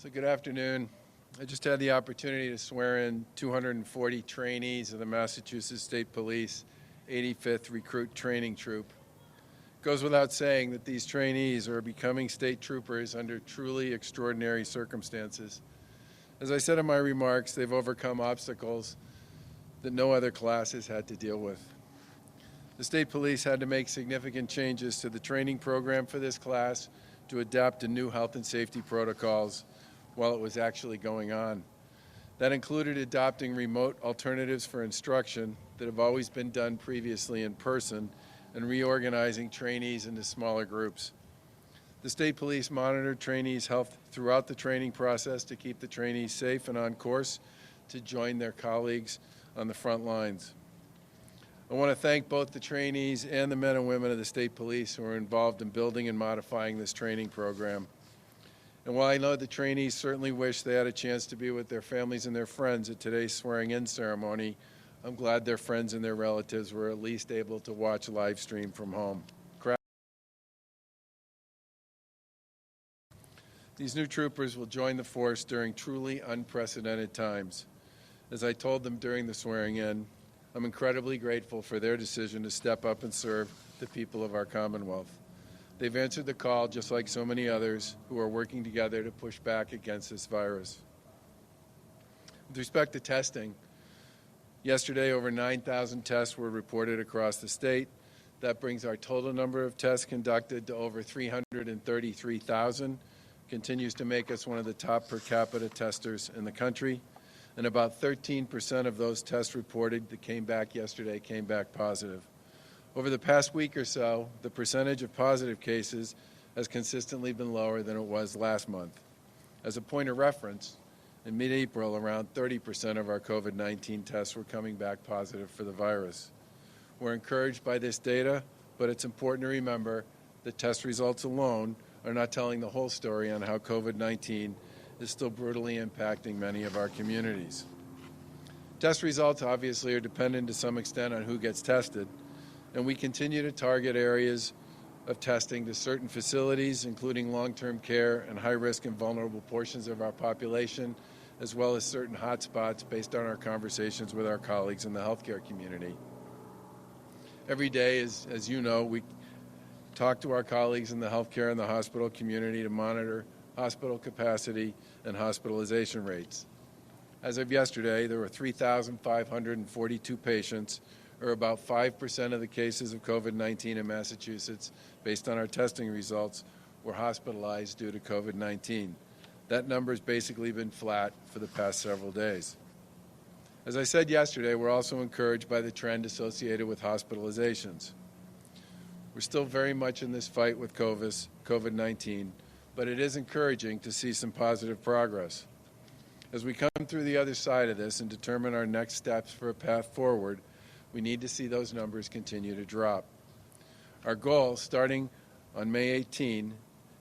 So good afternoon. I just had the opportunity to swear in 240 trainees of the Massachusetts State Police 85th Recruit Training Troop. It goes without saying that these trainees are becoming state troopers under truly extraordinary circumstances. As I said in my remarks, they've overcome obstacles that no other class has had to deal with. The state police had to make significant changes to the training program for this class to adapt to new health and safety protocols while it was actually going on. That included adopting remote alternatives for instruction that have always been done previously in person and reorganizing trainees into smaller groups. The state police monitored trainees' health throughout the training process to keep the trainees safe and on course to join their colleagues on the front lines. I want to thank both the trainees and the men and women of the state police who are involved in building and modifying this training program. And while I know the trainees certainly wish they had a chance to be with their families and their friends at today's swearing-in ceremony, I'm glad their friends and their relatives were at least able to watch live stream from home. These new troopers will join the force during truly unprecedented times. As I told them during the swearing-in, I'm incredibly grateful for their decision to step up and serve the people of our Commonwealth. They've answered the call just like so many others who are working together to push back against this virus. With respect to testing, yesterday over 9,000 tests were reported across the state. That brings our total number of tests conducted to over 333,000, continues to make us one of the top per capita testers in the country. And about 13% of those tests reported that came back yesterday came back positive. Over the past week or so, the percentage of positive cases has consistently been lower than it was last month. As a point of reference, in mid-April, around 30% of our COVID-19 tests were coming back positive for the virus. We're encouraged by this data, but it's important to remember that test results alone are not telling the whole story on how COVID-19 is still brutally impacting many of our communities. Test results obviously are dependent to some extent on who gets tested, and we continue to target areas of testing to certain facilities, including long-term care and high-risk and vulnerable portions of our population, as well as certain hotspots based on our conversations with our colleagues in the healthcare community. Every day, as you know, we talk to our colleagues in the healthcare and the hospital community to monitor hospital capacity and hospitalization rates. As of yesterday, there were 3,542 patients, or about 5% of the cases of COVID-19 in Massachusetts, based on our testing results, were hospitalized due to COVID-19. That number has basically been flat for the past several days. As I said yesterday, we're also encouraged by the trend associated with hospitalizations. We're still very much in this fight with COVID-19, but it is encouraging to see some positive progress. As we come through the other side of this and determine our next steps for a path forward, we need to see those numbers continue to drop. Our goal, starting on May 18,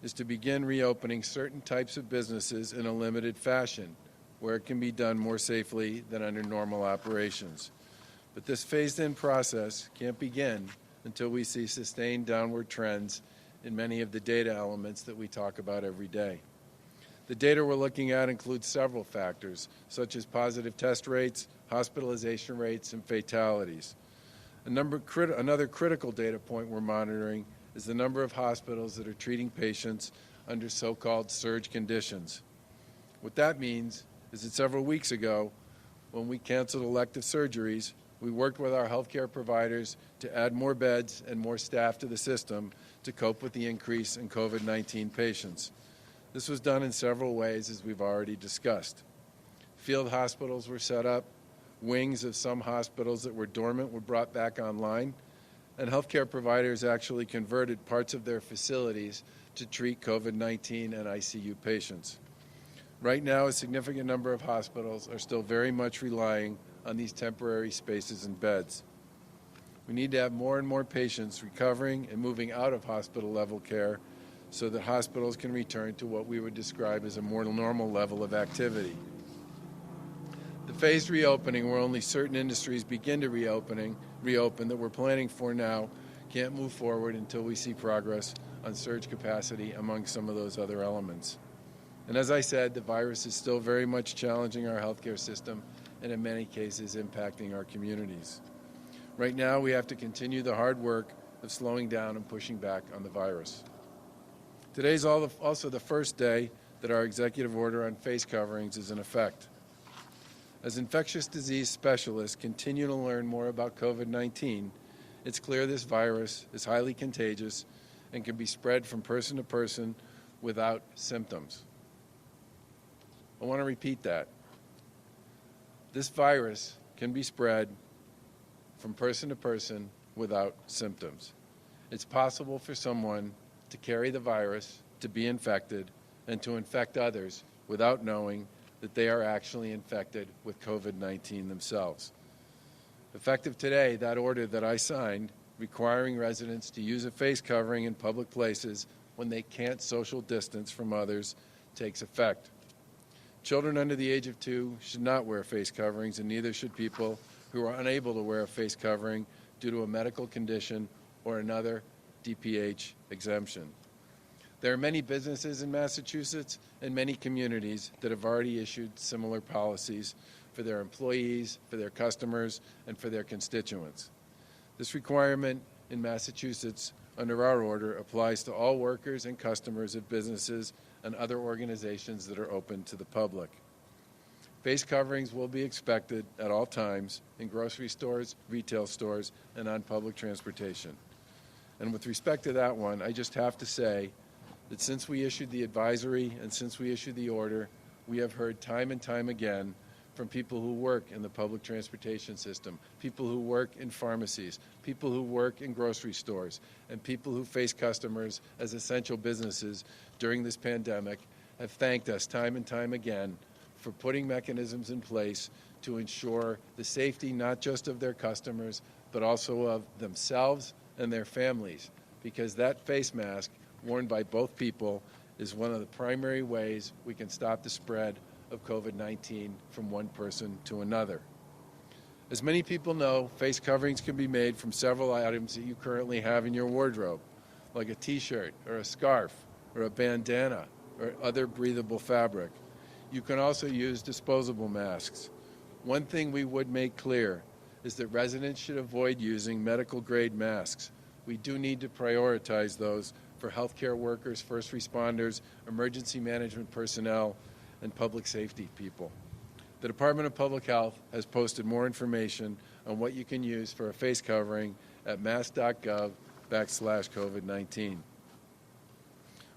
is to begin reopening certain types of businesses in a limited fashion, where it can be done more safely than under normal operations. But this phased-in process can't begin until we see sustained downward trends in many of the data elements that we talk about every day. The data we're looking at includes several factors, such as positive test rates, hospitalization rates, and fatalities. Another critical data point we're monitoring is the number of hospitals that are treating patients under so-called surge conditions. What that means is that several weeks ago, when we canceled elective surgeries, we worked with our healthcare providers to add more beds and more staff to the system to cope with the increase in COVID-19 patients. This was done in several ways, as we've already discussed. Field hospitals were set up, wings of some hospitals that were dormant were brought back online, and healthcare providers actually converted parts of their facilities to treat COVID-19 and ICU patients. Right now, a significant number of hospitals are still very much relying on these temporary spaces and beds. We need to have more and more patients recovering and moving out of hospital-level care so that hospitals can return to what we would describe as a more normal level of activity. The phased reopening, where only certain industries begin to reopen that we're planning for now, can't move forward until we see progress on surge capacity among some of those other elements. And as I said, the virus is still very much challenging our healthcare system and in many cases impacting our communities. Right now, we have to continue the hard work of slowing down and pushing back on the virus. Today is also the first day that our executive order on face coverings is in effect. As infectious disease specialists continue to learn more about COVID-19, it's clear this virus is highly contagious and can be spread from person to person without symptoms. I want to repeat that. This virus can be spread from person to person without symptoms. It's possible for someone to carry the virus, to be infected, and to infect others without knowing that they are actually infected with COVID-19 themselves. Effective today, that order that I signed requiring residents to use a face covering in public places when they can't social distance from others takes effect. Children under the age of 2 should not wear face coverings, and neither should people who are unable to wear a face covering due to a medical condition or another DPH exemption. There are many businesses in Massachusetts and many communities that have already issued similar policies for their employees, for their customers, and for their constituents. This requirement in Massachusetts under our order applies to all workers and customers of businesses and other organizations that are open to the public. Face coverings will be expected at all times in grocery stores, retail stores, and on public transportation. And with respect to that one, I just have to say that since we issued the advisory and since we issued the order, we have heard time and time again from people who work in the public transportation system, people who work in pharmacies, people who work in grocery stores, and people who face customers as essential businesses during this pandemic have thanked us time and time again for putting mechanisms in place to ensure the safety not just of their customers, but also of themselves and their families, because that face mask worn by both people is one of the primary ways we can stop the spread of COVID-19 from one person to another. As many people know, face coverings can be made from several items that you currently have in your wardrobe, like a t-shirt or a scarf or a bandana or other breathable fabric. You can also use disposable masks. One thing we would make clear is that residents should avoid using medical-grade masks. We do need to prioritize those for healthcare workers, first responders, emergency management personnel, and public safety people. The Department of Public Health has posted more information on what you can use for a face covering at mass.gov/COVID-19.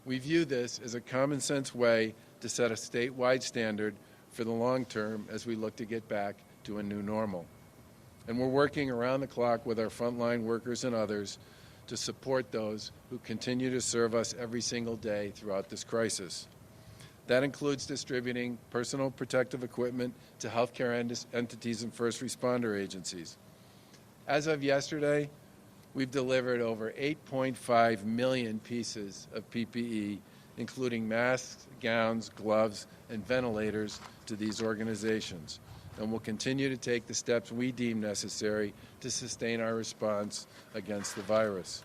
We view this as a common sense way to set a statewide standard for the long term as we look to get back to a new normal. And we're working around the clock with our frontline workers and others to support those who continue to serve us every single day throughout this crisis. That includes distributing personal protective equipment to healthcare entities and first responder agencies. As of yesterday, we've delivered over 8.5 million pieces of PPE, including masks, gowns, gloves, and ventilators to these organizations, and will continue to take the steps we deem necessary to sustain our response against the virus.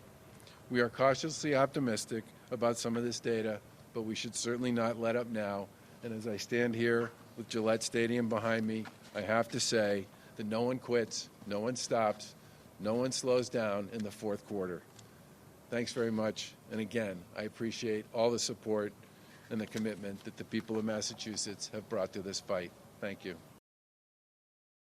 We are cautiously optimistic about some of this data, but we should certainly not let up now. And as I stand here with Gillette Stadium behind me, I have to say that no one quits, no one stops, no one slows down in the fourth quarter. Thanks very much. And again, I appreciate all the support and the commitment that the people of Massachusetts have brought to this fight. Thank you.